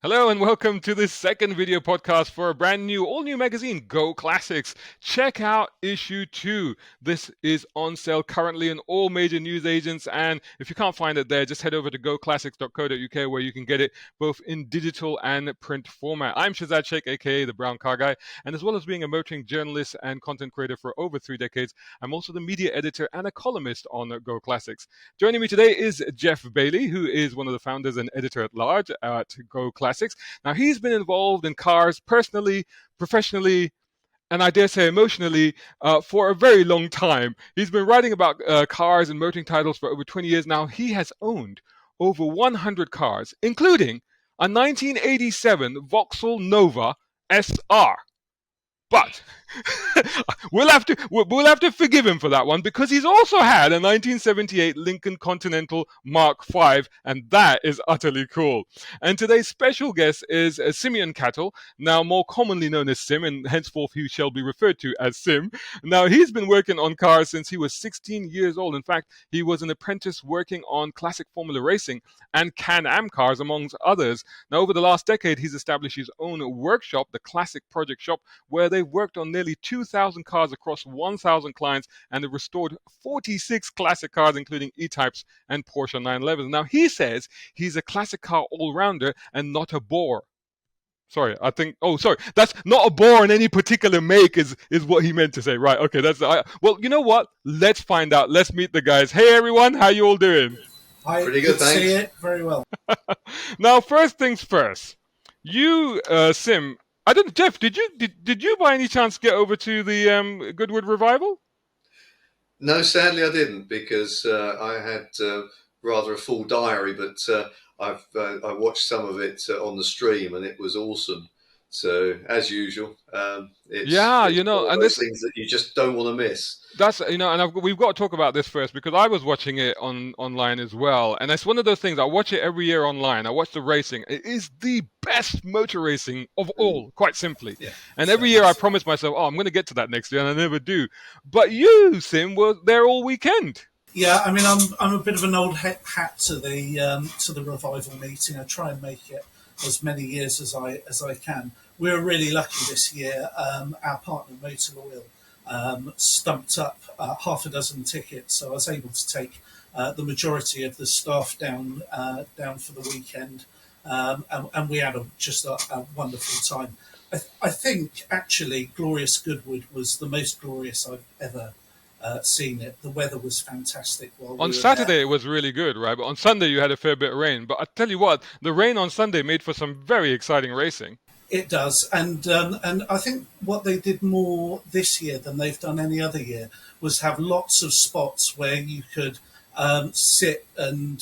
Hello and welcome to this second video podcast for a brand new, all-new magazine, Go Classics. Check out issue 2. This is on sale currently in all major newsagents, and if you can't find it there, just head over to goclassics.co.uk where you can get it both in digital and print format. I'm Shazad Sheikh, aka the Brown Car Guy, and as well as being a motoring journalist and content creator for over 3 decades, I'm also the media editor and a columnist on Go Classics. Joining me today is Jeff Bailey, who is one of the founders and editor-at-large at Go Classics. Now, he's been involved in cars personally, professionally, and I dare say emotionally for a very long time. He's been writing about cars and motoring titles for over 20 years now. He has owned over 100 cars, including a 1987 Vauxhall Nova SR. But we'll have to forgive him for that one because he's also had a 1978 Lincoln Continental Mark V, and that is utterly cool. And today's special guest is Simeon Cattle, now more commonly known as Sim, and henceforth he shall be referred to as Sim. Now, he's been working on cars since he was 16 years old. In fact, he was an apprentice working on classic Formula racing and Can-Am cars, amongst others. Now, over the last decade, he's established his own workshop, the Classic Project Shop, where they've worked on nearly 2,000 cars across 1,000 clients, and they've restored 46 classic cars, including E-Types and Porsche 911s. Now, he says he's a classic car all-rounder and not a bore. Sorry, that's not a bore in any particular make is what he meant to say. Right, okay, well, you know what? Let's find out. Let's meet the guys. Hey, everyone, how you all doing? Hi, pretty good, thanks. See it very well. Now, first things first. You, Sim, I don't. Jeff, did you by any chance get over to the Goodwood Revival? No, sadly I didn't because I had rather a full diary, but I watched some of it on the stream and it was awesome. So as usual, it's and one of those things that you just don't want to miss. That's and we've got to talk about this first because I was watching it online as well, and it's one of those things. I watch it every year online. I watch the racing. It is the best motor racing of all, quite simply. Yeah, and every year I promise myself, I'm going to get to that next year, and I never do. But you, Sim, were there all weekend. Yeah, I mean, I'm a bit of an old hat to the revival meeting. I try and make it as many years as I can. We were really lucky this year. Our partner Motor Oil stumped up half a dozen tickets, so I was able to take the majority of the staff down for the weekend, and we had just a wonderful time. I think actually Glorious Goodwood was the most glorious I've ever seen it. The weather was fantastic. On Saturday it was really good, right? But on Sunday you had a fair bit of rain. But I tell you what, the rain on Sunday made for some very exciting racing. It does, and I think what they did more this year than they've done any other year was have lots of spots where you could sit and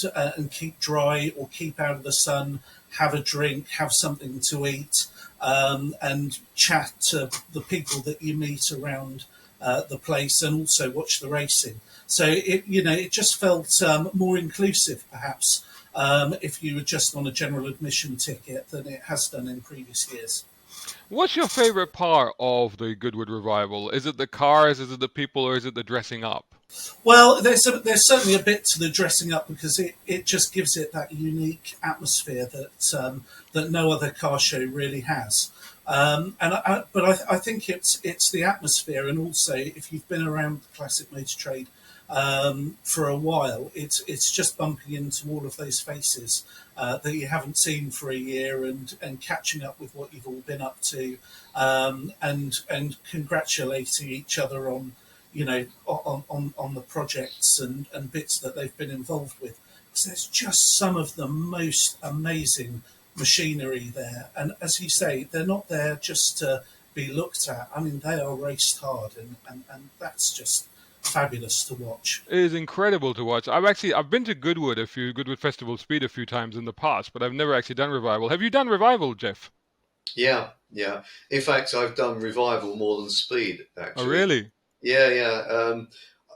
keep dry or keep out of the sun, have a drink, have something to eat, and chat to the people that you meet around the place, and also watch the racing. So it just felt more inclusive, perhaps. If you were just on a general admission ticket than it has done in previous years. What's your favourite part of the Goodwood Revival? Is it the cars, is it the people, or is it the dressing up? Well, there's certainly a bit to the dressing up because it just gives it that unique atmosphere that no other car show really has. But I think it's the atmosphere, and also if you've been around the classic motor trade for a while, it's just bumping into all of those faces that you haven't seen for a year, and catching up with what you've all been up to, and congratulating each other on on the projects and bits that they've been involved with. So there's just some of the most amazing machinery there, and as you say, they're not there just to be looked at. I mean, they are raced hard, and that's just fabulous to watch. It is incredible to watch. I've been to Goodwood Festival Speed a few times in the past, but I've never actually done Revival. Have you done Revival, Jeff? Yeah. In fact, I've done Revival more than Speed, actually. Oh, really? Yeah.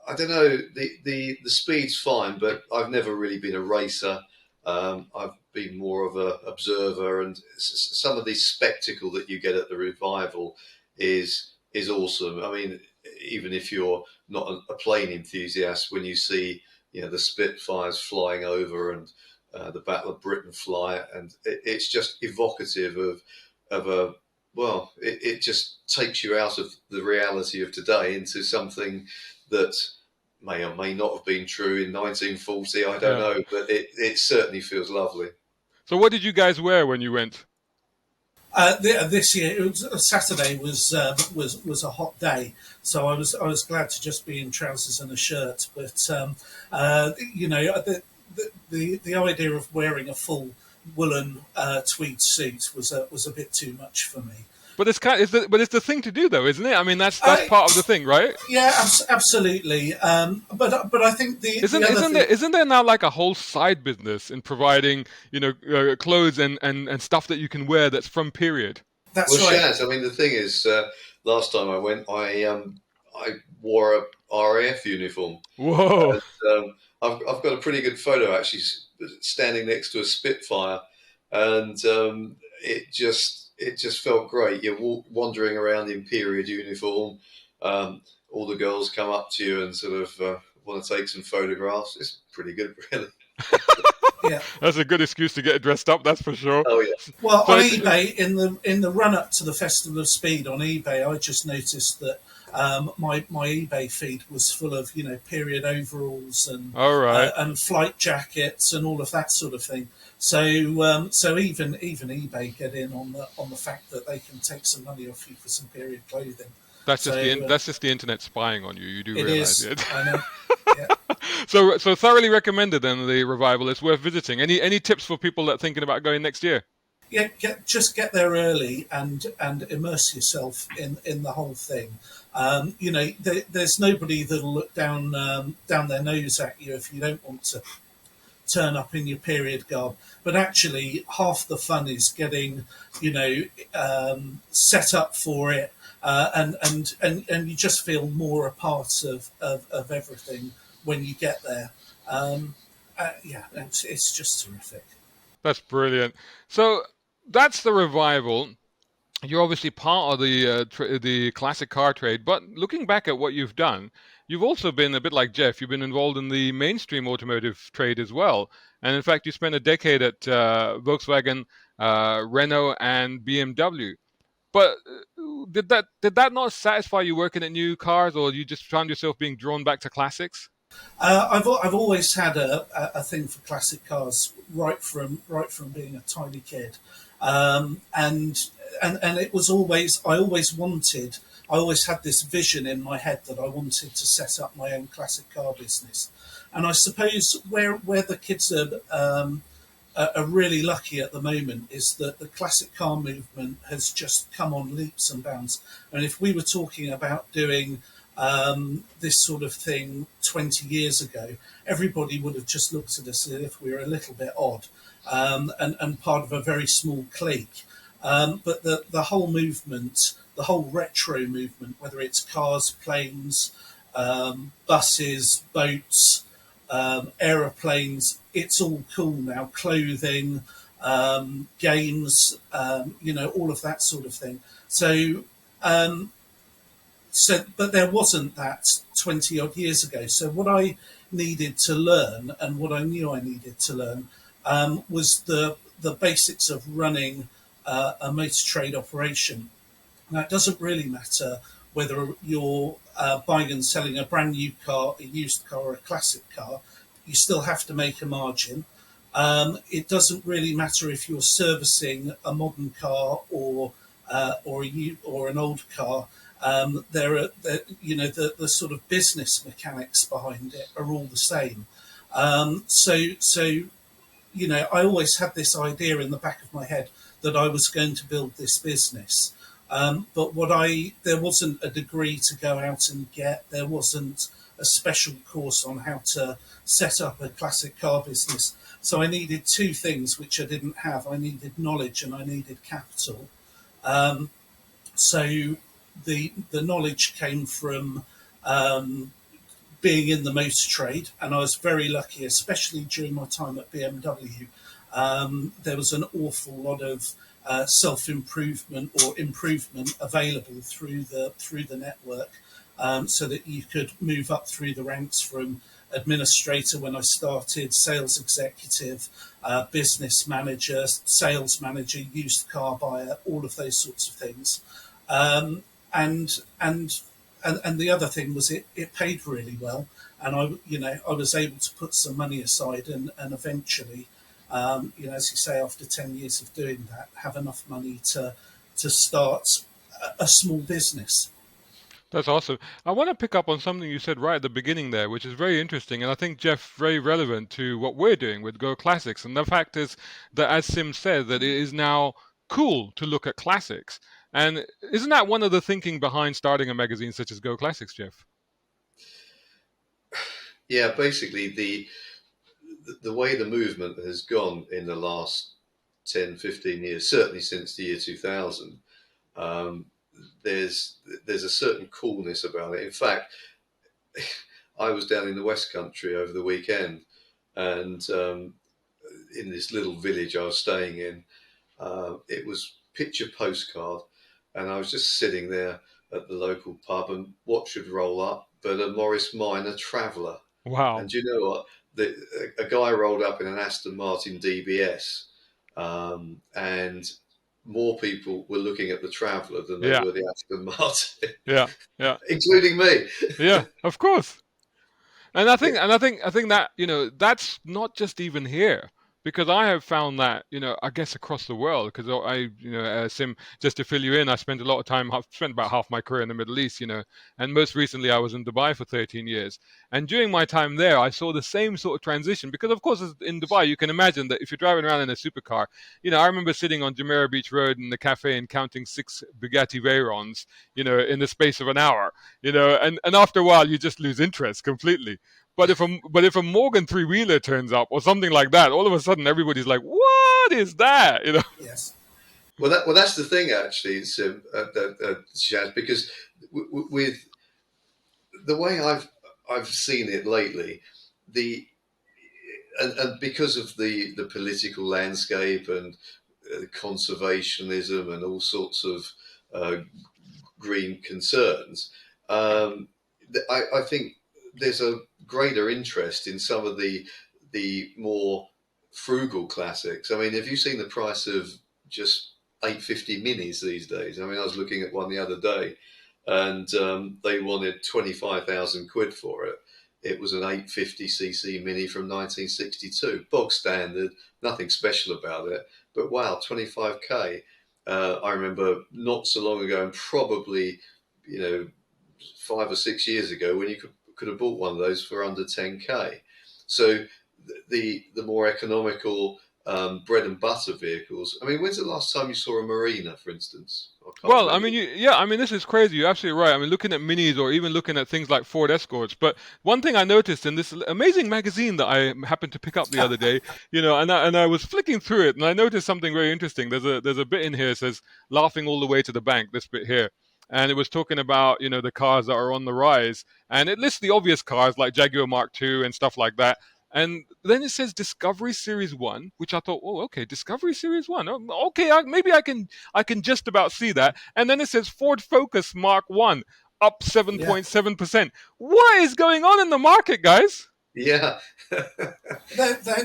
I don't know. The Speed's fine, but I've never really been a racer. I've been more of an observer, and some of the spectacle that you get at the Revival is awesome. I mean, even if you're not a plane enthusiast, when you see the Spitfires flying over and the Battle of Britain fly, and it's just evocative of a well, it just takes you out of the reality of today into something that may or may not have been true in 1940. I don't know, but it certainly feels lovely. So what did you guys wear when you went? This year, Saturday was a hot day, so I was glad to just be in trousers and a shirt. But you know, the idea of wearing a full woolen tweed suit was a bit too much for me. But it's it's the thing to do, though, isn't it? I mean, that's part of the thing, right? Yeah, absolutely. But I think isn't there now like a whole side business in providing, you know, clothes and stuff that you can wear that's from period? That's right. Shaz, I mean, the thing is, last time I went, I wore a RAF uniform. Whoa! And, I've got a pretty good photo actually, standing next to a Spitfire, and it just felt great. You're wandering around in period uniform. All the girls come up to you and sort of want to take some photographs. It's pretty good, really. Yeah, that's a good excuse to get dressed up. That's for sure. Oh yeah. Well, on eBay, in the run up to the Festival of Speed on eBay, I just noticed that my eBay feed was full of, you know, period overalls and and flight jackets and all of that sort of thing. So so even eBay get in on the fact that they can take some money off you for some period clothing. That's just the internet spying on you. You do realize it. I know. Yeah. So thoroughly recommended then, the Revival. It's worth visiting. Any tips for people that are thinking about going next year? Yeah, get there early and immerse yourself in the whole thing. You know, there's nobody that'll look down their nose at you if you don't want to turn up in your period garb. But actually, half the fun is getting, you know, set up for it, and you just feel more a part of everything when you get there. Yeah, it's just terrific. That's brilliant. So that's the Revival. You're obviously part of the classic car trade, but looking back at what you've done, you've also been a bit like Jeff. You've been involved in the mainstream automotive trade as well, and in fact, you spent a decade at Volkswagen, Renault, and BMW. But did that not satisfy you working at new cars, or you just found yourself being drawn back to classics? I've always had a thing for classic cars right from being a tiny kid, and it was always I always had this vision in my head that I wanted to set up my own classic car business, and I suppose where the kids are really lucky at the moment is that the classic car movement has just come on leaps and bounds. And if we were talking about doing this sort of thing 20 years ago, everybody would have just looked at us as if we were a little bit odd and part of a very small clique. But the whole movement, the whole retro movement, whether it's cars, planes, buses, boats, aeroplanes, it's all cool now. Clothing, games, you know, all of that sort of thing. So, but there wasn't that 20 odd years ago. So what I needed to learn, and what I knew I needed to learn, was the basics of running a motor trade operation. Now, it doesn't really matter whether you're buying and selling a brand new car, a used car, or a classic car. You still have to make a margin. It doesn't really matter if you're servicing a modern car or an old car. You know, the sort of business mechanics behind it are all the same. So you know, I always had this idea in the back of my head that I was going to build this business. But there wasn't a degree to go out and get. There wasn't a special course on how to set up a classic car business. So I needed two things which I didn't have. I needed knowledge and I needed capital. So the knowledge came from being in the motor trade, and I was very lucky, especially during my time at BMW. There was an awful lot of self-improvement or improvement available through the network, so that you could move up through the ranks from administrator when I started, sales executive, business manager, sales manager, used car buyer, all of those sorts of things. And the other thing was it paid really well, and I was able to put some money aside and eventually, as you say, after 10 years of doing that, have enough money to start a small business. That's awesome. I want to pick up on something you said right at the beginning there, which is very interesting, and I think, Jeff, very relevant to what we're doing with Go Classics. And the fact is that, as Sim said, that it is now cool to look at classics. And isn't that one of the thinking behind starting a magazine such as Go Classics, Jeff? Yeah, basically the way the movement has gone in the last 10, 15 years, certainly since the year 2000, there's a certain coolness about it. In fact, I was down in the West Country over the weekend, and in this little village I was staying in, it was picture postcard, and I was just sitting there at the local pub, and what should roll up but a Morris Minor Traveller. Wow. And do you know what? A guy rolled up in an Aston Martin DBS, and more people were looking at the Traveller than they were the Aston Martin. Yeah, including me. Yeah, of course. And I think that, that's not just even here, because I have found that, I guess across the world, because Sim, just to fill you in, I spent a lot of time, I've spent about half my career in the Middle East, and most recently I was in Dubai for 13 years. And during my time there, I saw the same sort of transition, because of course in Dubai, you can imagine that if you're driving around in a supercar, I remember sitting on Jumeirah Beach Road in the cafe and counting 6 Bugatti Veyrons, in the space of an hour, and after a while you just lose interest completely. But if a Morgan three-wheeler turns up or something like that, all of a sudden everybody's like, "What is that?" Yes. Well, that's the thing, actually, Shaz, because with the way I've seen it lately, and because of the political landscape and conservationism and all sorts of green concerns, I think there's a greater interest in some of the more frugal classics. I mean, have you seen the price of just 850 minis these days? I mean, I was looking at one the other day, and they wanted 25,000 quid for it. It was an 850cc mini from 1962, bog standard, nothing special about it. But wow, 25k. I remember not so long ago, and probably 5 or 6 years ago, when you could have bought one of those for under 10k. So the more economical bread and butter vehicles. I mean, when's the last time you saw a Marina, for instance? Well, I mean, this is crazy. You're absolutely right. I mean, looking at minis or even looking at things like Ford Escorts. But one thing I noticed in this amazing magazine that I happened to pick up the other day, and I was flicking through it, and I noticed something very interesting. There's a bit in here that says "laughing all the way to the bank." This bit here. And it was talking about, the cars that are on the rise. And it lists the obvious cars like Jaguar Mark II and stuff like that. And then it says Discovery Series 1, which I thought, oh, okay, Discovery Series 1. Oh, okay, maybe I can just about see that. And then it says Ford Focus Mark 1, up 7.7%. What is going on in the market, guys? Yeah.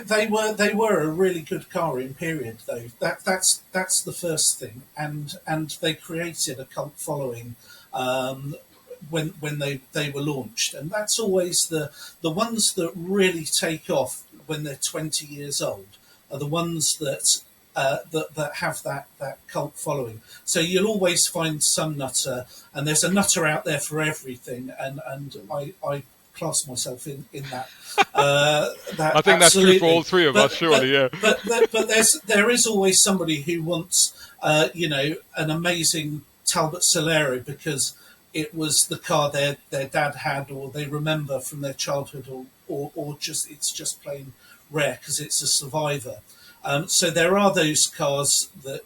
they were a really good car in period, though. That's the first thing, and they created a cult following when they were launched, and that's always the ones that really take off when they're 20 years old are the ones that have that cult following. So you'll always find some nutter, and there's a nutter out there for everything, and I class myself in that. I think that's true for all three of us, surely, yeah. But there is always somebody who wants, an amazing Talbot Solero because it was the car their dad had, or they remember from their childhood, or just it's just plain rare because it's a survivor. So there are those cars that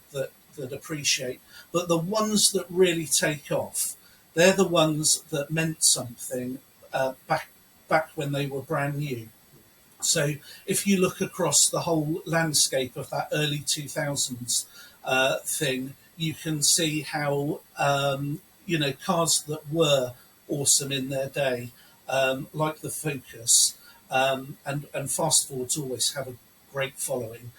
appreciate, but the ones that really take off, they're the ones that meant something back when they were brand new. So if you look across the whole landscape of that early 2000s thing, you can see how cars that were awesome in their day, like the Focus, and fast forwards always have a great following.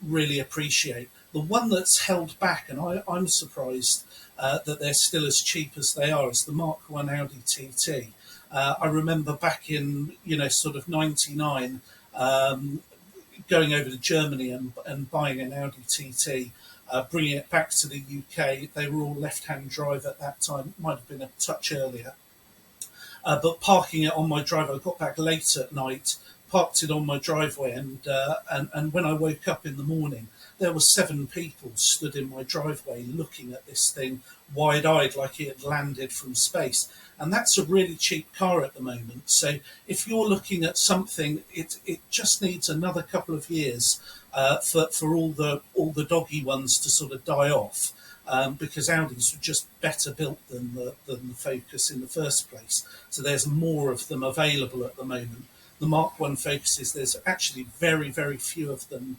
Really appreciate. The one that's held back, and I'm surprised that they're still as cheap as they are, is the Mark I Audi TT. I remember back in, sort of 99, going over to Germany and buying an Audi TT, bringing it back to the UK. They were all left-hand drive at that time, might have been a touch earlier. But parking it on my driveway, I got back late at night, parked it on my driveway, and when I woke up in the morning, there were 7 people stood in my driveway looking at this thing wide-eyed like it had landed from space. And that's a really cheap car at the moment. So if you're looking at something, it just needs another couple of years for all the doggy ones to sort of die off. Because Audis were just better built than the Focus in the first place. So there's more of them available at the moment. The Mark I Focuses, there's actually very, very few of them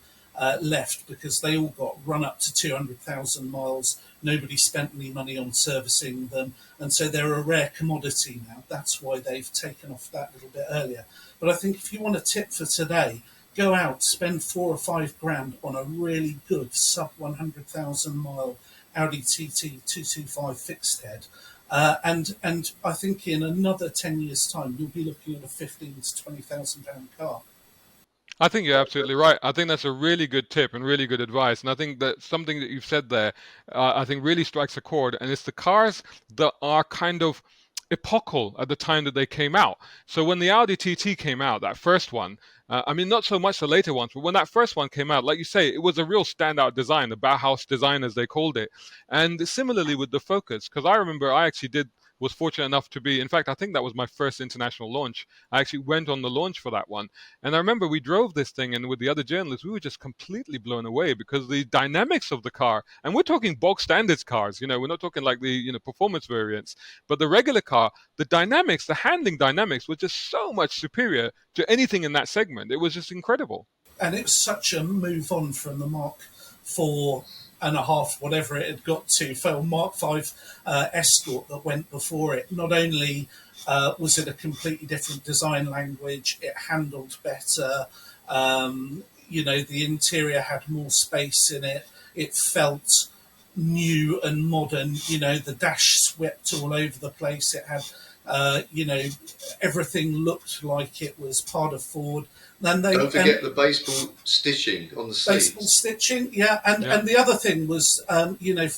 left, because they all got run up to 200,000 miles. Nobody spent any money on servicing them, and so they're a rare commodity now. That's why they've taken off that little bit earlier. But I think if you want a tip for today, go out, spend 4 or 5 grand on a really good sub 100,000 mile Audi TT 225 fixed head. And I think in another 10 years' time, you'll be looking at a 15 to 20,000 pound car. I think you're absolutely right. I think that's a really good tip and really good advice. And I think that something that you've said there, I think really strikes a chord. And it's the cars that are kind of epochal at the time that they came out. So when the Audi TT came out, that first one, I mean, not so much the later ones, but when that first one came out, like you say, it was a real standout design, the Bauhaus design, as they called it. And similarly with the Focus, because I remember I actually was fortunate enough to be, in fact, I think that was my first international launch. I actually went on the launch for that one. And I remember we drove this thing, and with the other journalists, we were just completely blown away, because the dynamics of the car, and we're talking bog standards cars, we're not talking like the, performance variants, but the regular car, the dynamics, the handling dynamics were just so much superior to anything in that segment. It was just incredible. And it was such a move on from the Mark 4.5, whatever it had got to, for Mark 5 Escort that went before it. Not only was it a completely different design language, it handled better, the interior had more space in it, it felt new and modern, the dash swept all over the place, it had, everything looked like it was part of Ford. Don't forget the baseball stitching on the seats. Baseball stitching, yeah. And the other thing was,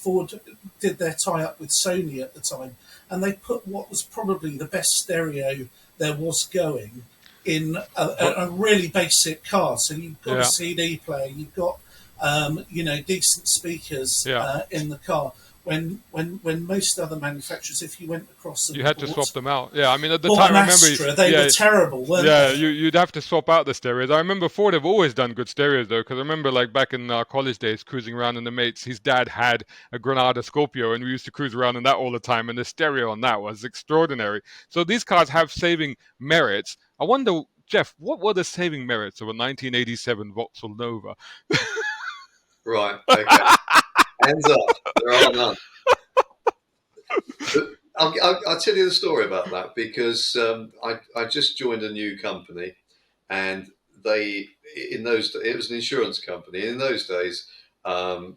Ford did their tie-up with Sony at the time, and they put what was probably the best stereo there was going in a really basic car. So you've got a CD player, you've got, decent speakers in the car. When most other manufacturers, if you went across them, you had to swap them out. Yeah, I mean, at the time, I remember they were terrible, weren't they? Yeah, you'd have to swap out the stereos. I remember Ford have always done good stereos, though, because I remember, like, back in our college days, cruising around in the mates, his dad had a Granada Scorpio, and we used to cruise around in that all the time, and the stereo on that was extraordinary. So these cars have saving merits. I wonder, Jeff, what were the saving merits of a 1987 Vauxhall Nova? Right, okay. Hands up. There are none. I'll tell you the story about that, because I just joined a new company, and it was an insurance company. In those days, there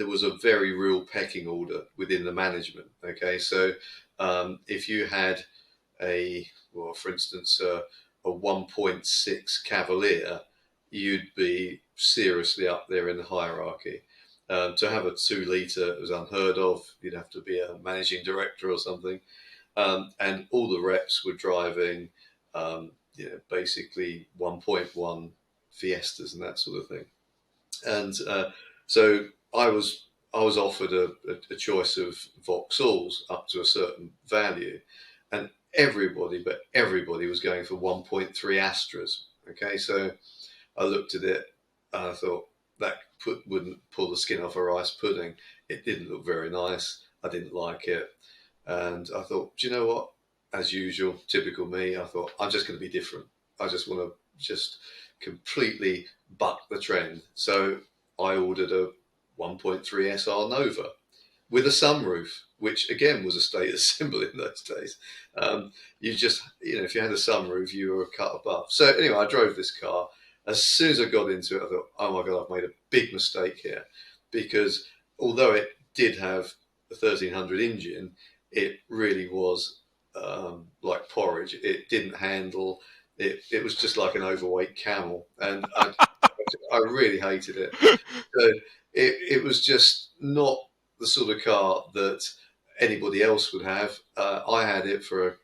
was a very real pecking order within the management. Okay, so if you had for instance, a 1.6 Cavalier, you'd be seriously up there in the hierarchy. To have a 2-litre was unheard of. You'd have to be a managing director or something. And all the reps were driving, basically 1.1 Fiestas and that sort of thing. And so I was offered a choice of Vauxhalls up to a certain value, and everybody was going for 1.3 Astras. Okay, so I looked at it and I thought, that wouldn't pull the skin off a rice pudding. It didn't look very nice. I didn't like it. And I thought, do you know what? As usual, typical me, I thought, I'm just going to be different. I just want to just completely buck the trend. So I ordered a 1.3 SR Nova. with a sunroof, which again was a status symbol in those days. You just, if you had a sunroof, you were cut above. So anyway, I drove this car. As soon as I got into it, I thought, oh my God, I've made a big mistake here. Because although it did have a 1300 engine, it really was like porridge. It didn't handle. It was just like an overweight camel. And I really hated it. So it was just not the sort of car that anybody else would have. I had it for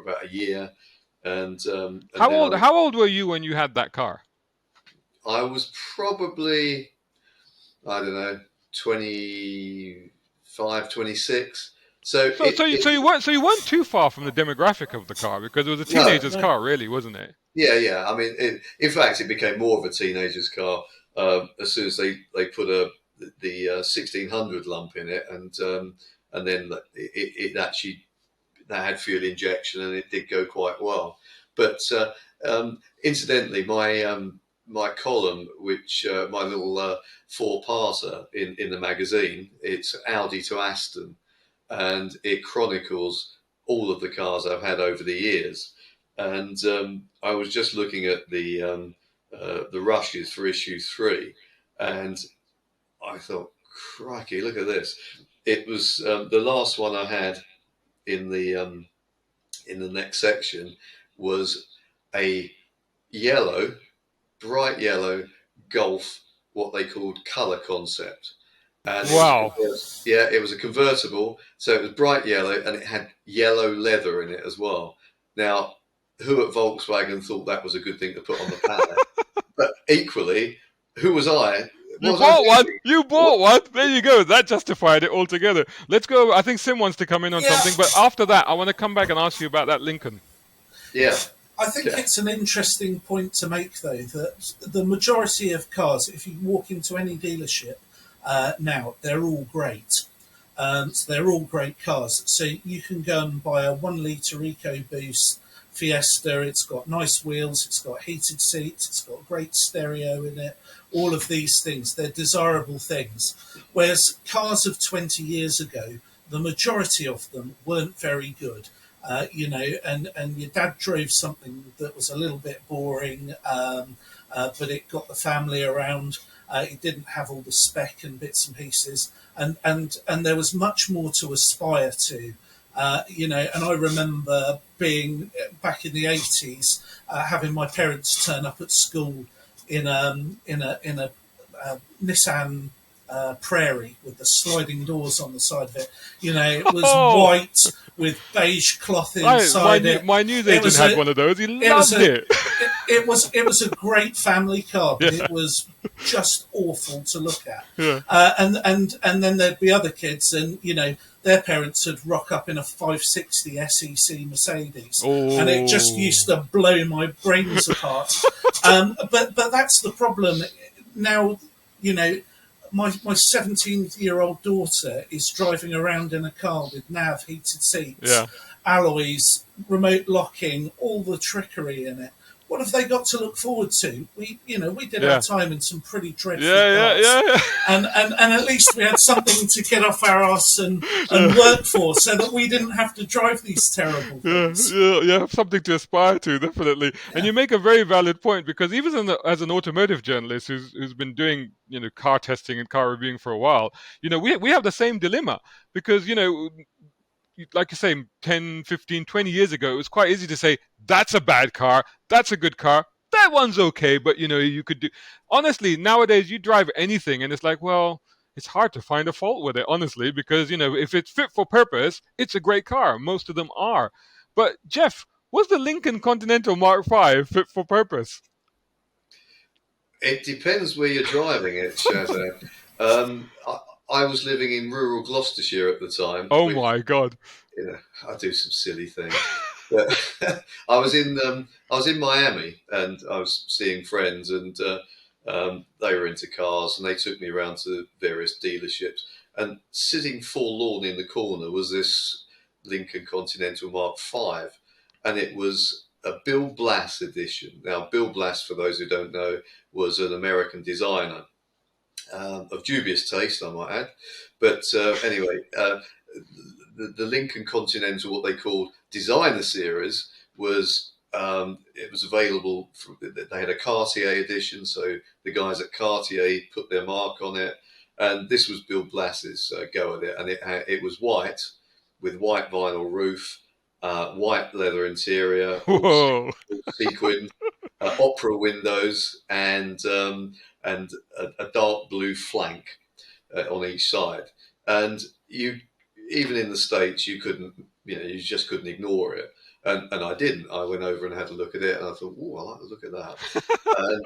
about a year, and How old were you when you had that car? I was probably, I don't know, 25, 26. So you weren't too far from the demographic of the car, because it was a teenager's car, really, wasn't it? Yeah. I mean, in fact, it became more of a teenager's car as soon as they put the 1600 lump in it, and then it actually, that had fuel injection, and it did go quite well. But incidentally, my column, which my little four-parter in the magazine, it's Audi to Aston, and it chronicles all of the cars I've had over the years. And I was just looking at the rushes for issue 3, and I thought, crikey, look at this! It was the last one I had in the next section was a bright yellow Golf, what they called colour concept. And wow. It was a convertible, so it was bright yellow, and it had yellow leather in it as well. Now, who at Volkswagen thought that was a good thing to put on the pallet? But equally, who was I? You bought one. There you go. That justified it altogether. Let's go. I think Sim wants to come in on something, but after that, I want to come back and ask you about that Lincoln. Yeah. I think it's an interesting point to make, though, that the majority of cars, if you walk into any dealership now, they're all great. So they're all great cars. So you can go and buy a 1 litre EcoBoost Fiesta. It's got nice wheels. It's got heated seats. It's got great stereo in it. All of these things, they're desirable things. Whereas cars of 20 years ago, the majority of them weren't very good. And your dad drove something that was a little bit boring, but it got the family around. It didn't have all the spec and bits and pieces, and there was much more to aspire to. And I remember being back in the 80s, having my parents turn up at school in a Nissan Prairie with the sliding doors on the side of it. It was white with beige cloth inside it. My news agent had one of those. He loved it. It was a great family car, but it was just awful to look at. Yeah. And then there'd be other kids, and their parents would rock up in a 560 SEC Mercedes, and it just used to blow my brains apart. But that's the problem now. My 17-year-old daughter is driving around in a car with nav, heated seats, alloys, remote locking, all the trickery in it. What have they got to look forward to? We did our time in some pretty dreadful cars. And at least we had something to get off our arse and work for, so that we didn't have to drive these terrible things. Yeah, something to aspire to, definitely. Yeah. And you make a very valid point, because even as an automotive journalist who's been doing car testing and car reviewing for a while, we have the same dilemma, because like you say, 10, 15, 20 years ago, it was quite easy to say, that's a bad car, that's a good car, that one's okay, but you could do. Honestly, nowadays you drive anything and it's like, well, it's hard to find a fault with it, honestly, because if it's fit for purpose, it's a great car. Most of them are. But Jeff, was the Lincoln Continental Mark V fit for purpose? It depends where you're driving it, Shazza. I was living in rural Gloucestershire at the time. Oh my God! I do some silly things. But I was in Miami, and I was seeing friends, and they were into cars, and they took me around to various dealerships. And sitting forlorn in the corner was this Lincoln Continental Mark V, and it was a Bill Blass edition. Now, Bill Blass, for those who don't know, was an American designer. of dubious taste, I might add. But anyway, the Lincoln Continental, what they called Designer Series, was it was available. They had a Cartier edition, so the guys at Cartier put their mark on it, and this was Bill Blass's go at it, and it was white with white vinyl roof, white leather interior, Whoa. all sequined, opera windows, and a dark blue flank on each side. And you, even in the States, you couldn't, you just couldn't ignore it. And I didn't. I went over and had a look at it, and I thought, "Oh, I like the look at that." And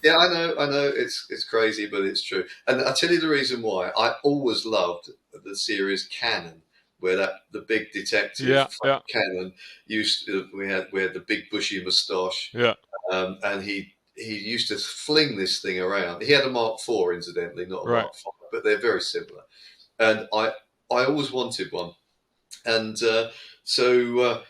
yeah, I know, it's crazy, but it's true. And I tell you the reason why. I always loved the series Cannon, where the big detective Cannon we had the big bushy moustache, and he used to fling this thing around. He had a Mark IV, incidentally, not a Mark V, but they're very similar. And I always wanted one, and so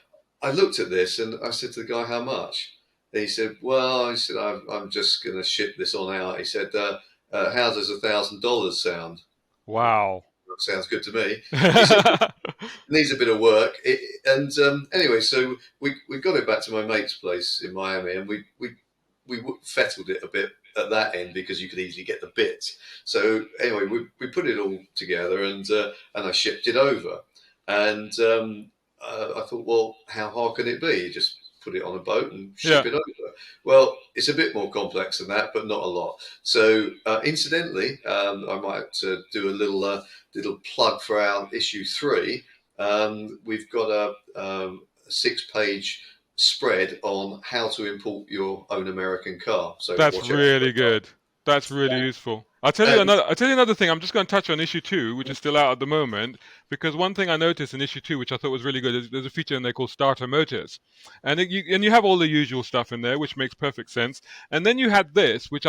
I looked at this and I said to the guy, "How much?" And he said, "Well," I said, "I'm just going to ship this on out." He said, "How does $1,000 sound?" Wow. That sounds good to me. He said, "Needs a bit of work." Anyway, so we got it back to my mate's place in Miami, and we fettled it a bit at that end because you could easily get the bits. So anyway, we put it all together, and I shipped it over. And I thought, well, how hard can it be? You just put it on a boat and ship it over. Well, it's a bit more complex than that, but not a lot. So incidentally, I might do a little plug for our issue 3. We've got a 6-page spread on how to import your own American car. So that's really good. That's really useful. I'll tell you another thing. I'm just going to touch on issue 2, which is still out at the moment, because one thing I noticed in issue 2, which I thought was really good, is there's a feature in there called Starter Motors, and you have all the usual stuff in there, which makes perfect sense. And then you had this, which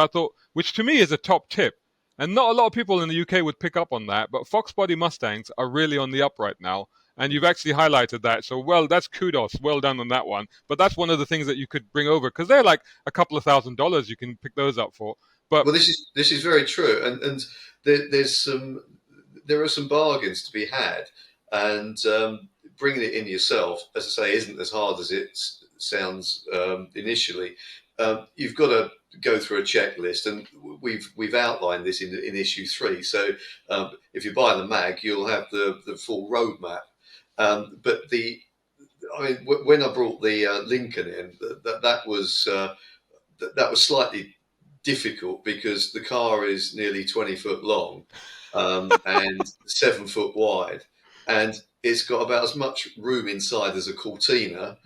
to me is a top tip, and not a lot of people in the UK would pick up on that. But Fox body Mustangs are really on the up right now. And you've actually highlighted that. So, that's kudos. Well done on that one. But that's one of the things that you could bring over, because they're like a couple of $1,000s you can pick those up for. But this is very true, and there are some bargains to be had, and bringing it in yourself, as I say, isn't as hard as it sounds initially. You've got to go through a checklist, and we've outlined this in issue 3. So if you buy the mag, you'll have the full roadmap. But when I brought the Lincoln in, that was slightly difficult because the car is nearly 20 foot long and 7 foot wide, and it's got about as much room inside as a Cortina.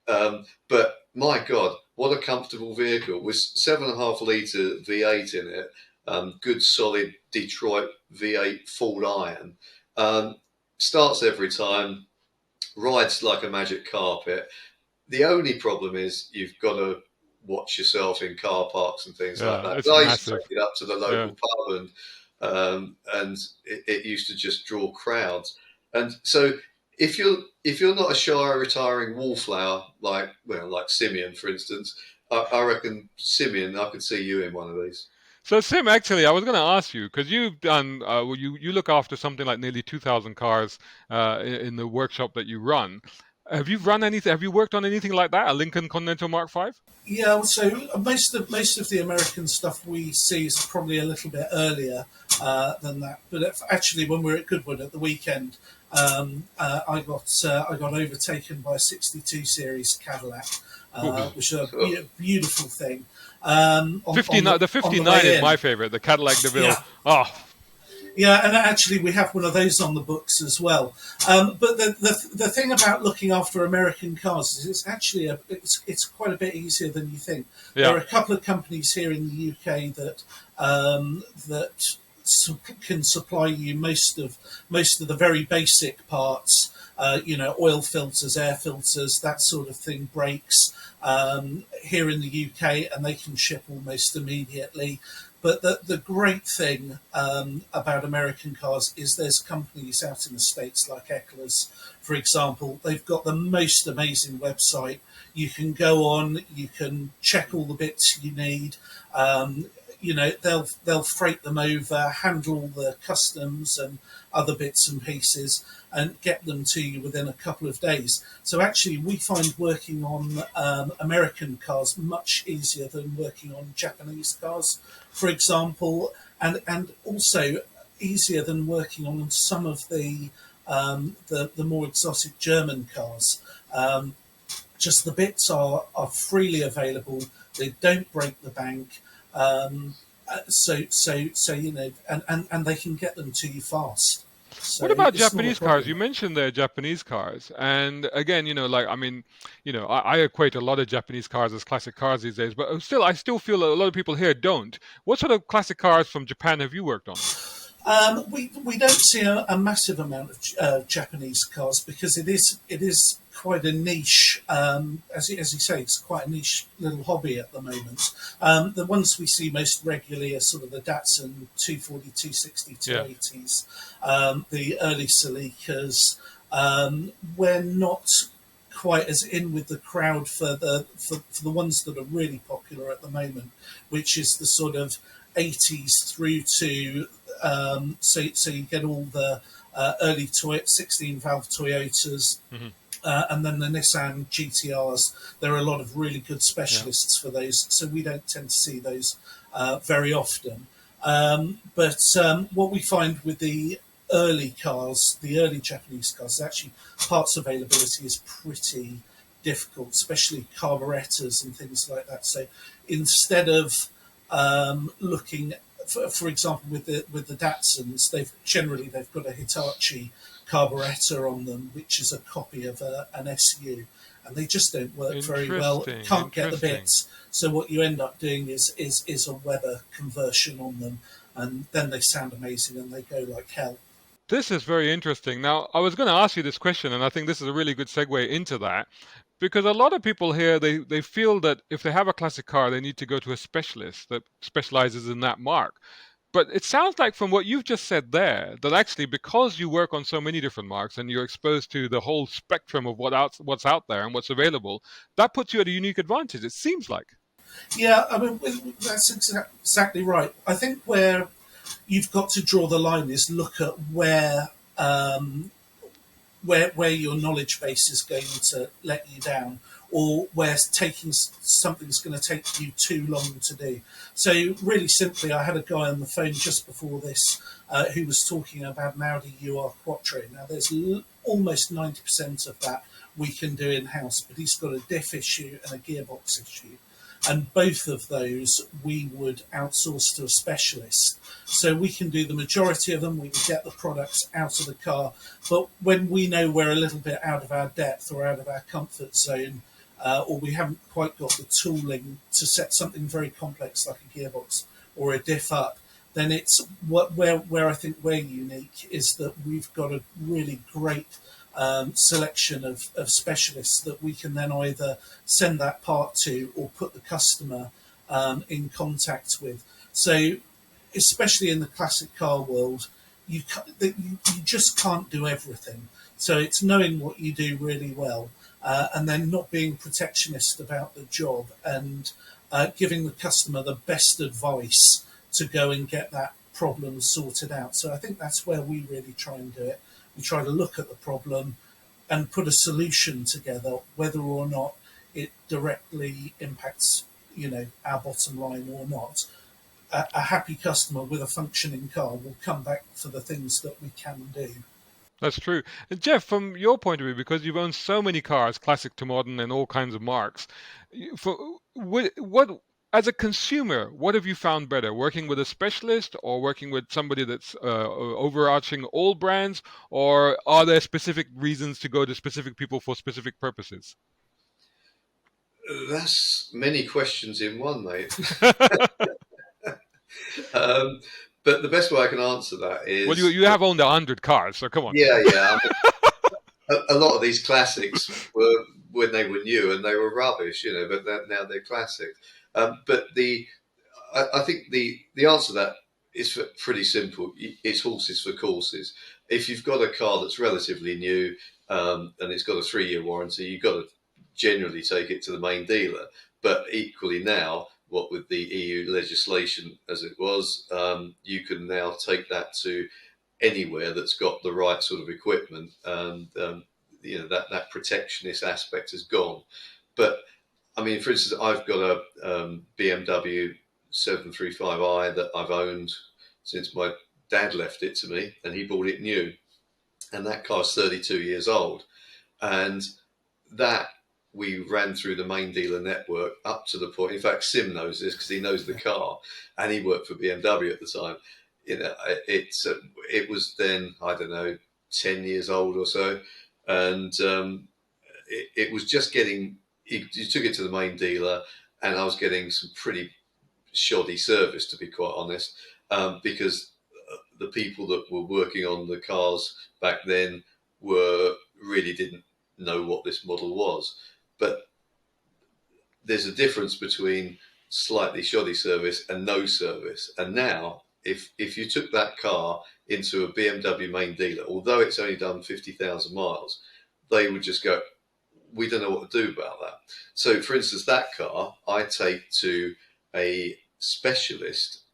But my God, what a comfortable vehicle with 7.5 litre V8 in it. Good solid Detroit V8 full iron. Starts every time, rides like a magic carpet. The only problem is you've got to watch yourself in car parks and things like that. But I used to take it up to the local pub, and it used to just draw crowds. And so if you're not a shy retiring wallflower like Simeon, for instance, I reckon Simeon, I could see you in one of these. So Sim, actually, I was going to ask you, because you've done, you look after something like nearly 2,000 cars in the workshop that you run. Have you run anything? Have you worked on anything like that? A Lincoln Continental Mark V? Yeah, so most of the American stuff we see is probably a little bit earlier than that. But actually, when we were at Goodwood at the weekend, I got overtaken by a '62 series Cadillac, which is a beautiful thing. The 59 is my favorite, the Cadillac DeVille. Yeah. Oh. Yeah, and actually we have one of those on the books as well. But the thing about looking after American cars is it's actually it's quite a bit easier than you think. Yeah. There are a couple of companies here in the UK that can supply you most of the very basic parts. Oil filters, air filters, that sort of thing, brakes here in the UK, and they can ship almost immediately. But the great thing about American cars is there's companies out in the States like Eckler's, for example. They've got the most amazing website. You can go on, you can check all the bits you need. they'll freight them over, handle the customs and other bits and pieces, and get them to you within a couple of days. So actually, we find working on American cars much easier than working on Japanese cars, for example, and also easier than working on some of the more exotic German cars. Just the bits are freely available. They don't break the bank. So and they can get them to you fast. So What about it's not a Japanese problem. cars? You mentioned they're Japanese cars, and again, I equate a lot of Japanese cars as classic cars these days, but still, I still feel a lot of people here don't. What sort of classic cars from Japan have you worked on? We don't see a massive amount of Japanese cars because it is quite a niche. As you say, it's quite a niche little hobby at the moment. The ones we see most regularly are sort of the Datsun 240, 260, 280s, the early Celicas. We're not quite as in with the crowd for the ones that are really popular at the moment, which is the sort of 80s through to so you get all the early 16 valve Toyotas, and then the Nissan GTRs. There are a lot of really good specialists for those, so we don't tend to see those very often. But what we find with the early cars, the early Japanese cars, actually parts availability is pretty difficult, especially carburetors and things like that. So instead of looking, for example, with the Datsuns, they've got a Hitachi carburetor on them, which is a copy of an SU, and they just don't work very well. Can't get the bits. So what you end up doing is a Weber conversion on them, and then they sound amazing and they go like hell. This is very interesting. Now, I was going to ask you this question, and I think this is a really good segue into that, because a lot of people here, they feel that if they have a classic car, they need to go to a specialist that specializes in that mark. But it sounds like from what you've just said there, that actually because you work on so many different marks and you're exposed to the whole spectrum of what's out there and what's available, that puts you at a unique advantage, it seems like. Yeah, I mean, that's exactly right. I think where you've got to draw the line is look at where your knowledge base is going to let you down, or where taking something's going to take you too long to do. So really simply, I had a guy on the phone just before this who was talking about an Audi UR Quattro. Now there's almost 90% of that we can do in-house, but he's got a diff issue and a gearbox issue. And both of those we would outsource to a specialist. So we can do the majority of them, we can get the products out of the car. But when we know we're a little bit out of our depth or out of our comfort zone, or we haven't quite got the tooling to set something very complex like a gearbox or a diff up, then it's where I think we're unique is that we've got a really great selection of specialists that we can then either send that part to or put the customer in contact with. So especially in the classic car world, you just can't do everything. So it's knowing what you do really well, and then not being protectionist about the job, and giving the customer the best advice to go and get that problem sorted out. So I think that's where we really try and do it. We try to look at the problem and put a solution together, whether or not it directly impacts, our bottom line or not. A happy customer with a functioning car will come back for the things that we can do. That's true. And Jeff, from your point of view, because you've owned so many cars, classic to modern and all kinds of marks, what as a consumer, what have you found better, working with a specialist or working with somebody that's overarching all brands, or are there specific reasons to go to specific people for specific purposes? That's many questions in one, mate. But the best way I can answer that is... Well, you have owned 100 cars, so come on. Yeah. I mean, a lot of these classics were when they were new and they were rubbish, but now they're classic. But I think the answer to that is pretty simple. It's horses for courses. If you've got a car that's relatively new and it's got a 3-year warranty, you've got to generally take it to the main dealer. But equally now, what with the EU legislation as it was, you can now take that to anywhere that's got the right sort of equipment, and that protectionist aspect has gone. But I mean, for instance, I've got a BMW 735i that I've owned since my dad left it to me, and he bought it new, and that car's 32 years old, and that we ran through the main dealer network up to the point. In fact, Sim knows this because he knows the car, and he worked for BMW at the time. It was then, I don't know, 10 years old or so, and it was just getting. You took it to the main dealer, and I was getting some pretty shoddy service, to be quite honest, because the people that were working on the cars back then really didn't know what this model was. But there's a difference between slightly shoddy service and no service. And now, if you took that car into a BMW main dealer, although it's only done 50,000 miles, they would just go, we don't know what to do about that. So, for instance, that car I take to a specialist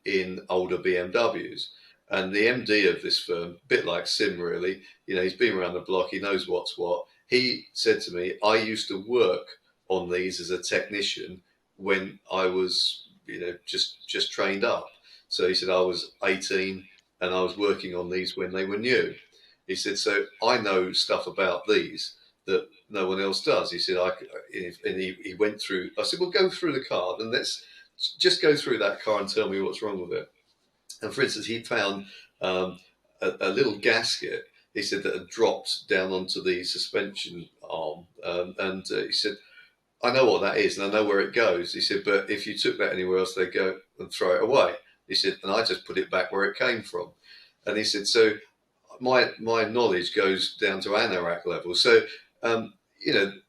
in older BMWs. And the MD of this firm, a bit like Sim really, he's been around the block, he knows what's what. He said to me, I used to work on these as a technician when I was, just trained up. So he said, I was 18 and I was working on these when they were new. He said, so I know stuff about these that no one else does. He said, and he went through, I said, well, go through the car and let's just go through that car and tell me what's wrong with it. And for instance, he found a little gasket, he said, that had dropped down onto the suspension arm. And he said, I know what that is and I know where it goes. He said, but if you took that anywhere else, they'd go and throw it away. He said, and I just put it back where it came from. And he said, so my knowledge goes down to anorak level. So,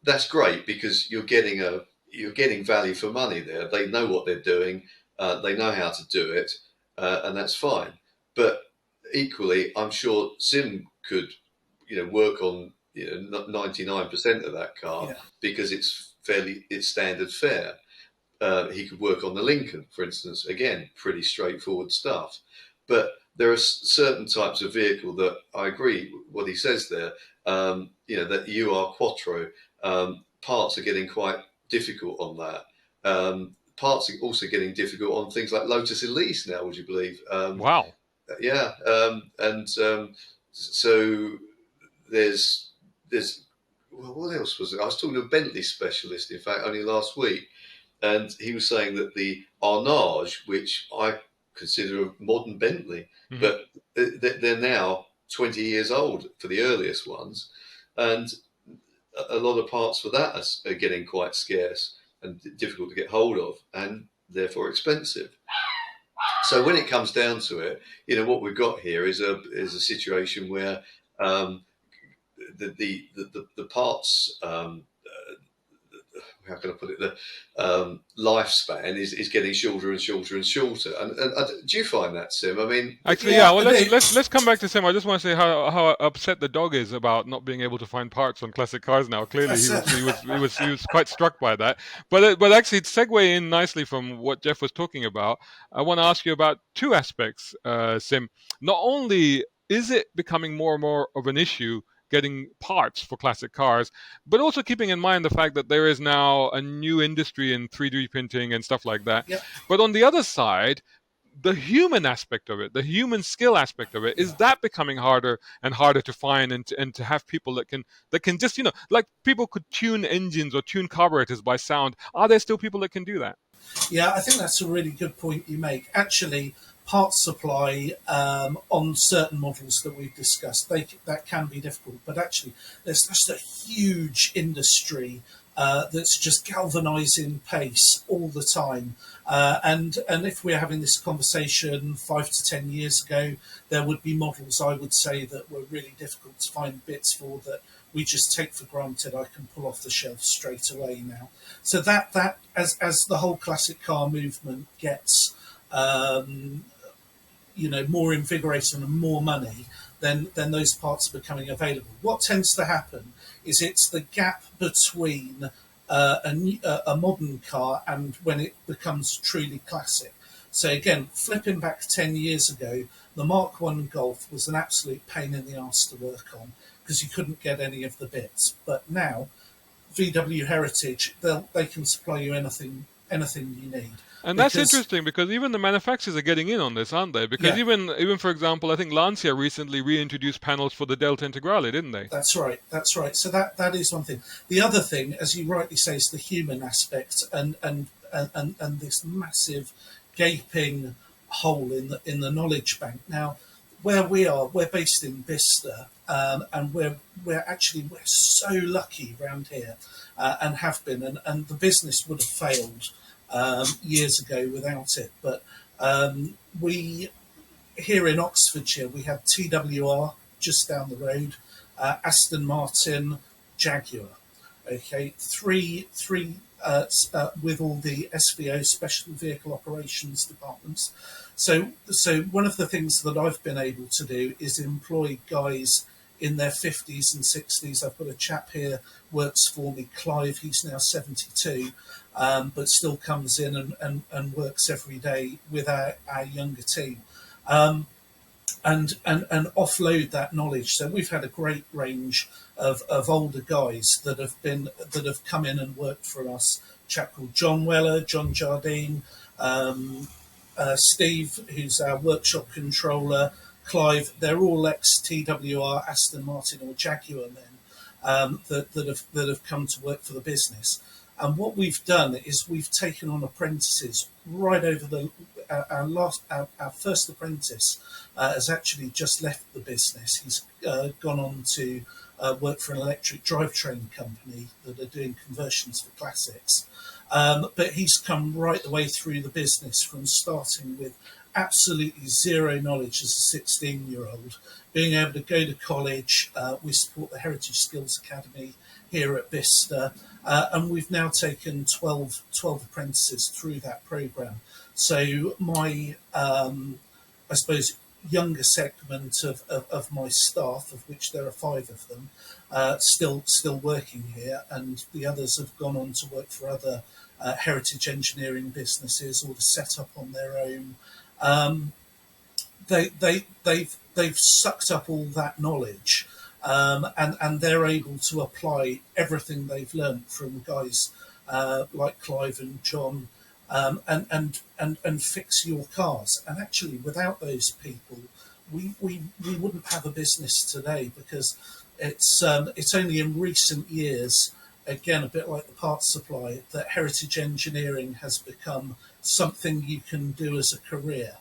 that's great because you're getting value for money there. They know what they're doing. They know how to do it. And that's fine. But equally, I'm sure Sim could, work on 99% of that car because it's standard fare. He could work on the Lincoln, for instance. Again, pretty straightforward stuff. But there are certain types of vehicle that I agree with what he says there. That UR Quattro parts are getting quite difficult on that. Parts are also getting difficult on things like Lotus Elise now, would you believe? Wow. Yeah. So there's well, what else was it? I was talking to a Bentley specialist, in fact, only last week, and he was saying that the Arnage, which I consider a modern Bentley, but they're now 20 years old for the earliest ones, and a lot of parts for that are getting quite scarce and difficult to get hold of, and therefore expensive. So when it comes down to it, what we've got here is a situation where the parts, how can I put it? The lifespan is getting shorter and shorter and shorter. And do you find that, Sim? I mean, actually, yeah. Well, let's come back to Sim. I just want to say how upset the dog is about not being able to find parts on classic cars now. Clearly, he was quite struck by that. But actually, to segue in nicely from what Jeff was talking about, I want to ask you about two aspects, Sim. Not only is it becoming more and more of an issue getting parts for classic cars, but also keeping in mind the fact that there is now a new industry in 3D printing and stuff like that. Yep. But on the other side, the human aspect of it, the human skill aspect of it, is that becoming harder and harder to find and to have people that can just, like people could tune engines or tune carburetors by sound. Are there still people that can do that? Yeah, I think that's a really good point you make. Actually, parts supply on certain models that we've discussed, that can be difficult. But actually, there's just a huge industry that's just galvanizing pace all the time. And if we're having this conversation 5 to 10 years ago, there would be models, I would say, that were really difficult to find bits for that we just take for granted. I can pull off the shelf straight away now. So that as the whole classic car movement gets more invigorating and more money, then those parts are becoming available. What tends to happen is it's the gap between a modern car and when it becomes truly classic. So again, flipping back 10 years ago, the Mark I Golf was an absolute pain in the arse to work on because you couldn't get any of the bits. But now, VW Heritage, they can supply you anything you need. And that's interesting because even the manufacturers are getting in on this, aren't they? Because Yeah. even for example, I think Lancia recently reintroduced panels for the Delta Integrale, didn't they? That's right. That's right. So that is one thing. The other thing, as you rightly say, is the human aspect and this massive gaping hole in the knowledge bank. Now, where we are, we're based in Bicester, and we're so lucky around here, and have been, and the business would have failed years ago without it. But we here in Oxfordshire, we have TWR just down the road, Aston Martin, Jaguar. Okay, three with all the SVO, Special Vehicle Operations departments. So one of the things that I've been able to do is employ guys in their 50s and 60s. I've got a chap here works for me, Clive. He's now 72, but still comes in and works every day with our younger team. And offload that knowledge. So we've had a great range of older guys that have come in and worked for us. A chap called John Weller, John Jardine, Steve, who's our workshop controller, Clive. They're all ex-TWR, Aston Martin or Jaguar men that have come to work for the business. And what we've done is we've taken on apprentices right over our first apprentice has actually just left the business. He's gone on to work for an electric drivetrain company that are doing conversions for classics. But he's come right the way through the business from starting with absolutely zero knowledge as a 16-year-old, being able to go to college. We support the Heritage Skills Academy here at Bicester, and we've now taken 12 apprentices through that programme. So my, I suppose, younger segment of my staff, of which there are 5 of them, still working here, and the others have gone on to work for other heritage engineering businesses or to set up on their own. They've sucked up all that knowledge, and they're able to apply everything they've learned from guys like Clive and John, and fix your cars. And actually, without those people, we wouldn't have a business today, because it's only in recent years, again, a bit like the parts supply, that heritage engineering has become something you can do as a career.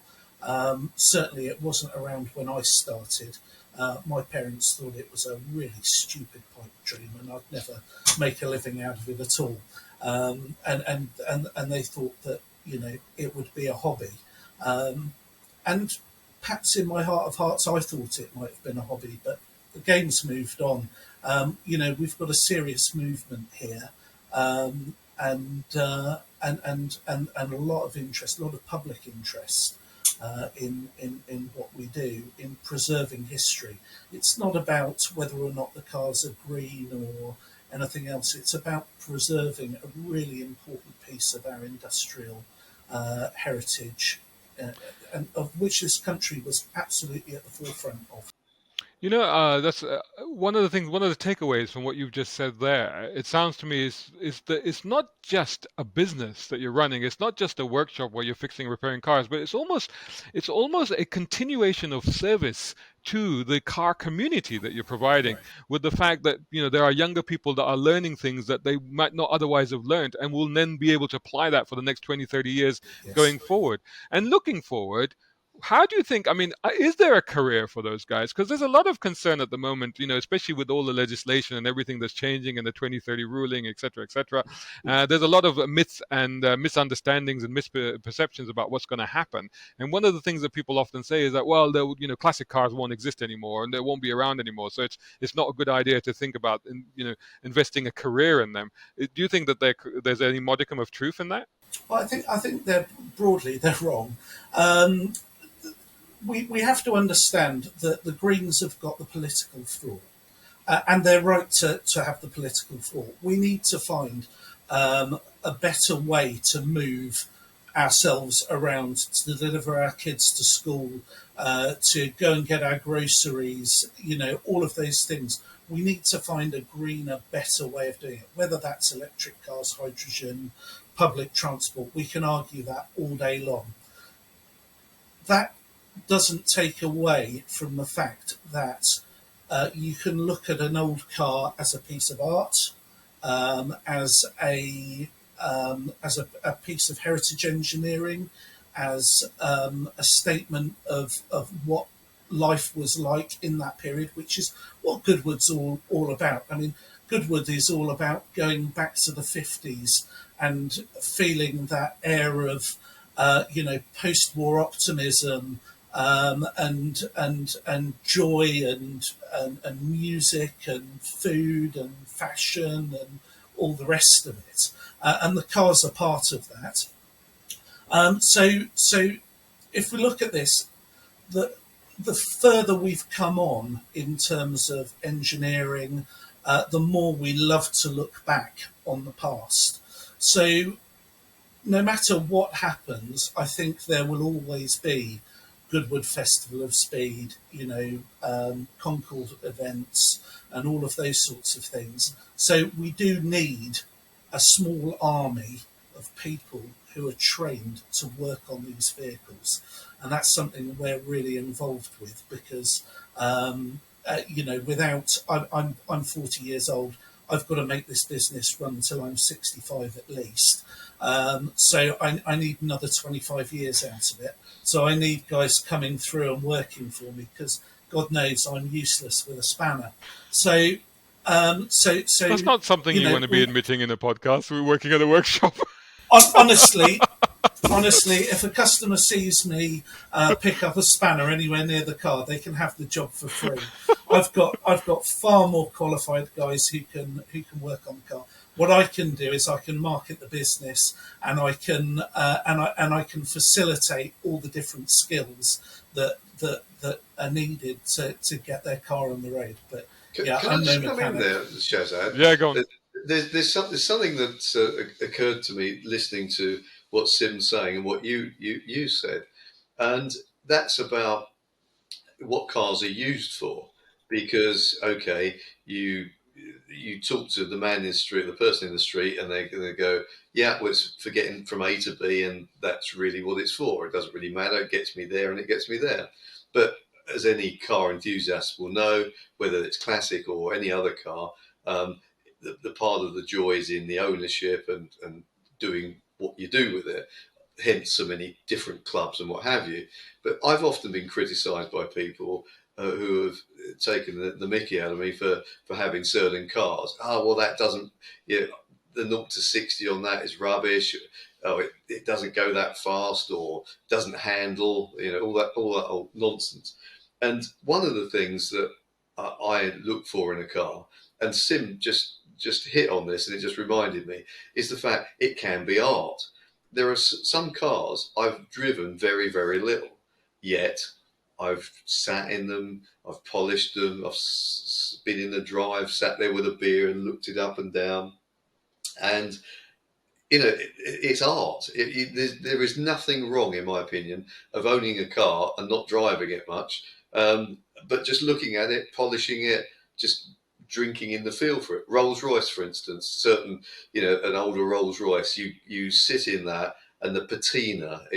Certainly it wasn't around when I started. My parents thought it was a really stupid pipe dream and I'd never make a living out of it at all. And they thought that, it would be a hobby. And perhaps in my heart of hearts, I thought it might have been a hobby, but the game's moved on. We've got a serious movement here, and a lot of interest, a lot of public interest in what we do in preserving history. It's not about whether or not the cars are green or anything else. It's about preserving a really important piece of our industrial heritage, and of which this country was absolutely at the forefront of. That's one of the things, one of the takeaways from what you've just said there. It sounds to me is that it's not just a business that you're running. It's not just a workshop where you're fixing, repairing cars, but it's almost a continuation of service to the car community that you're providing, Right. with the fact that there are younger people that are learning things that they might not otherwise have learned, and will then be able to apply that for the next 20, 30 years Yes. going forward. And looking forward, how do you think, is there a career for those guys? Because there's a lot of concern at the moment, especially with all the legislation and everything that's changing and the 2030 ruling, et cetera, et cetera. There's a lot of myths and misunderstandings and misperceptions about what's going to happen. And one of the things that people often say is that, well, classic cars won't exist anymore and they won't be around anymore. So it's not a good idea to think about, investing a career in them. Do you think that there's any modicum of truth in that? Well, I think they're wrong. We have to understand that the Greens have got the political thought, and they're right to have the political thought. We need to find a better way to move ourselves around, to deliver our kids to school, to go and get our groceries, all of those things. We need to find a greener, better way of doing it, whether that's electric cars, hydrogen, public transport. We can argue that all day long. That doesn't take away from the fact that you can look at an old car as a piece of art, as a piece of heritage engineering, as a statement of what life was like in that period, which is what Goodwood's all about. I mean, Goodwood is all about going back to the 50s and feeling that air of post-war optimism, and joy and music and food and fashion and all the rest of it. And the cars are part of that. So if we look at this, the further we've come on in terms of engineering, the more we love to look back on the past. So no matter what happens, I think there will always be Goodwood Festival of Speed, Concord events, and all of those sorts of things. So we do need a small army of people who are trained to work on these vehicles, and that's something we're really involved with because, without I'm 40 years old. I've got to make this business run until I'm 65 at least. So I need another 25 years out of it. So I need guys coming through and working for me because God knows I'm useless with a spanner. So that's not something you want to be admitting in a podcast. We're working at a workshop. Honestly, if a customer sees me pick up a spanner anywhere near the car, they can have the job for free. I've got far more qualified guys who can work on the car. What I can do is I can market the business, and I can I can facilitate all the different skills that are needed to get their car on the road. But can I just come in there, Shazad? Yeah, go on. There's something that's occurred to me listening to what Sim's saying and what you said, and that's about what cars are used for. Because you talk to the man in the street, the person in the street, and they go, yeah, well, it's for getting from A to B, and that's really what it's for. It doesn't really matter. It gets me there, and it gets me there. But as any car enthusiast will know, whether it's classic or any other car, the part of the joy is in the ownership and doing what you do with it. Hence so many different clubs and what have you. But I've often been criticised by people who have taken the mickey out of me for having certain cars. Oh, well, that doesn't, the 0 to 60 on that is rubbish. Oh, it doesn't go that fast, or doesn't handle, all that old nonsense. And one of the things that I look for in a car, and Sim just hit on this, and it just reminded me, is the fact it can be art. There are some cars I've driven very, very little, yet I've sat in them, I've polished them, I've been in the drive, sat there with a beer and looked it up and down. And, it's art. There is nothing wrong, in my opinion, of owning a car and not driving it much, but just looking at it, polishing it, just drinking in the feel for it. Rolls Royce, for instance, certain, an older Rolls Royce, you sit in that, and the patina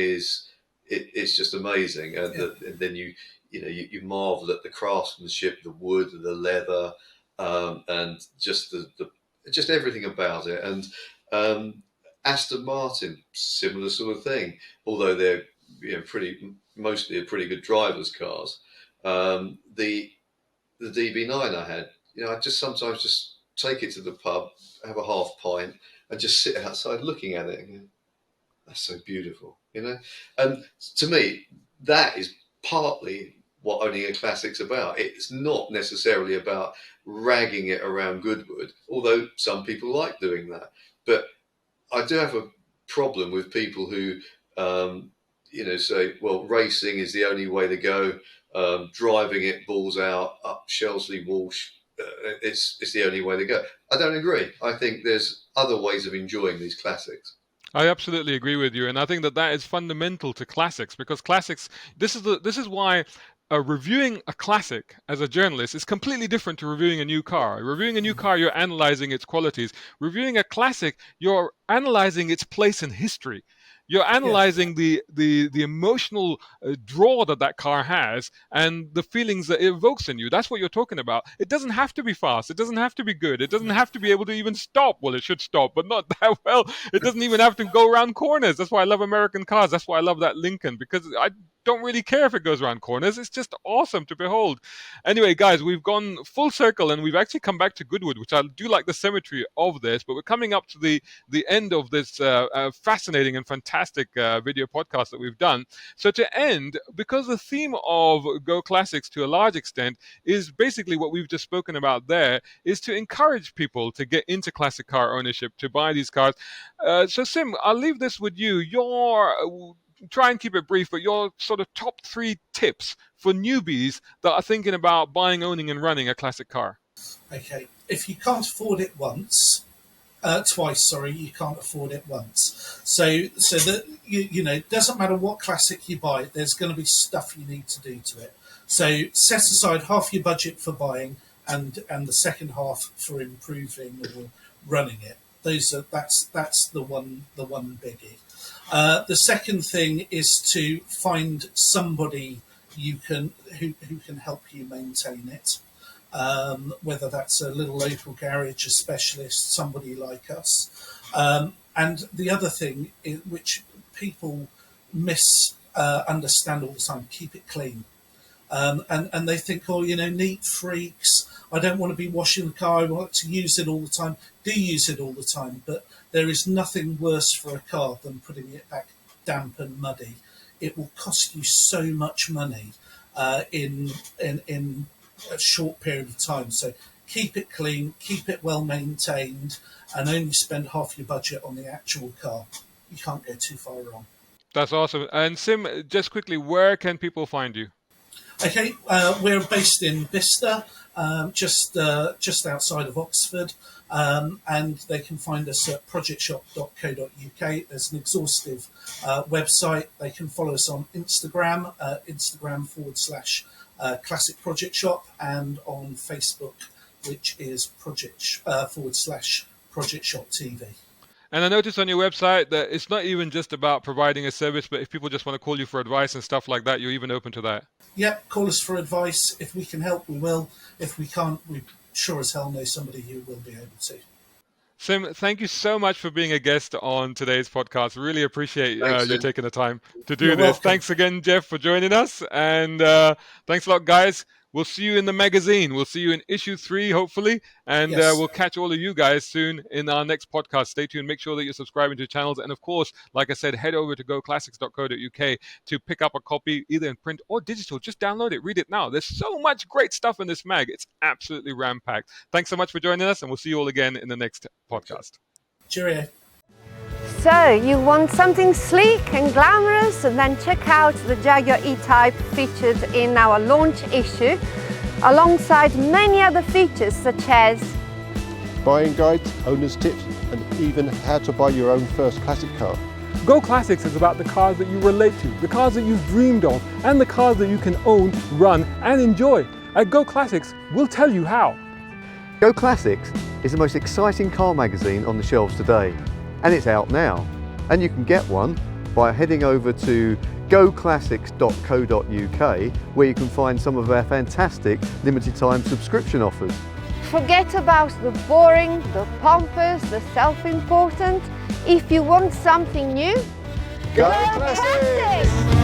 it's just amazing, and, and then you marvel at the craftsmanship, the wood, the leather, and just just everything about it. And Aston Martin, similar sort of thing, although they're mostly pretty good drivers' cars. The DB9 I had, I just sometimes just take it to the pub, have a half pint, and just sit outside looking at it. And that's so beautiful, And to me, that is partly what owning a classic's about. It's not necessarily about ragging it around Goodwood, although some people like doing that. But I do have a problem with people who, say, well, racing is the only way to go. Driving it balls out up Shelsley Walsh it's the only way to go. I don't agree. I think there's other ways of enjoying these classics. I absolutely agree with you, and I think that that is fundamental to classics, because classics. This is why. Reviewing a classic as a journalist is completely different to reviewing a new car. Reviewing a new car, you're analyzing its qualities. Reviewing a classic, you're analyzing its place in history. You're analyzing the emotional draw that car has and the feelings that it evokes in you. That's what you're talking about. It doesn't have to be fast. It doesn't have to be good. It doesn't have to be able to even stop. Well, it should stop, but not that well. It doesn't even have to go around corners. That's why I love American cars. That's why I love that Lincoln, because I don't really care if it goes around corners. It's just awesome to behold. Anyway, guys, we've gone full circle and we've actually come back to Goodwood, which I do like the symmetry of this, but we're coming up to the end of this fascinating and fantastic video podcast that we've done. So to end, because the theme of Go Classics to a large extent is basically what we've just spoken about there, is to encourage people to get into classic car ownership, to buy these cars. So Sim, I'll leave this with you. Try and keep it brief, but your sort of top 3 tips for newbies that are thinking about buying, owning, and running a classic car. Okay, if you can't afford it twice, you can't afford it once. So that it doesn't matter what classic you buy, there's going to be stuff you need to do to it. So set aside half your budget for buying and the second half for improving or running it. That's the one biggie. The second thing is to find somebody who can help you maintain it, whether that's a little local garage, a specialist, somebody like us. And the other thing, which people misunderstand all the time, keep it clean. And they think, neat freaks, I don't want to be washing the car, I want to use it all the time. Do use it all the time, but there is nothing worse for a car than putting it back damp and muddy. It will cost you so much money in a short period of time. So keep it clean, keep it well maintained, and only spend half your budget on the actual car. You can't go too far wrong. That's awesome. And Sim, just quickly, where can people find you? Okay, we're based in Bicester, just outside of Oxford, and they can find us at projectshop.co.uk. There's an exhaustive website. They can follow us on Instagram, Instagram/Classic Project Shop, and on Facebook, which is Project Shop TV. And I noticed on your website that it's not even just about providing a service, but if people just want to call you for advice and stuff like that, you're even open to that. Yep, call us for advice. If we can help, we will. If we can't, we sure as hell know somebody who will be able to. Sim, thank you so much for being a guest on today's podcast. Really appreciate you taking the time to do this. Welcome. Thanks again, Jeff, for joining us. And thanks a lot, guys. We'll see you in the magazine. We'll see you in issue 3, hopefully. And we'll catch all of you guys soon in our next podcast. Stay tuned. Make sure that you're subscribing to channels. And of course, like I said, head over to GoClassics.co.uk to pick up a copy, either in print or digital. Just download it. Read it now. There's so much great stuff in this mag. It's absolutely ram-packed. Thanks so much for joining us. And we'll see you all again in the next podcast. Cheerio. So, you want something sleek and glamorous, and then check out the Jaguar E-Type featured in our launch issue, alongside many other features such as buying guides, owner's tips, and even how to buy your own first classic car. Go Classics is about the cars that you relate to, the cars that you've dreamed of, and the cars that you can own, run, and enjoy. At Go Classics, we'll tell you how. Go Classics is the most exciting car magazine on the shelves today. And it's out now, and you can get one by heading over to GoClassics.co.uk, where you can find some of our fantastic limited time subscription offers. Forget about the boring, the pompous, the self-important. If you want something new, Go Classics!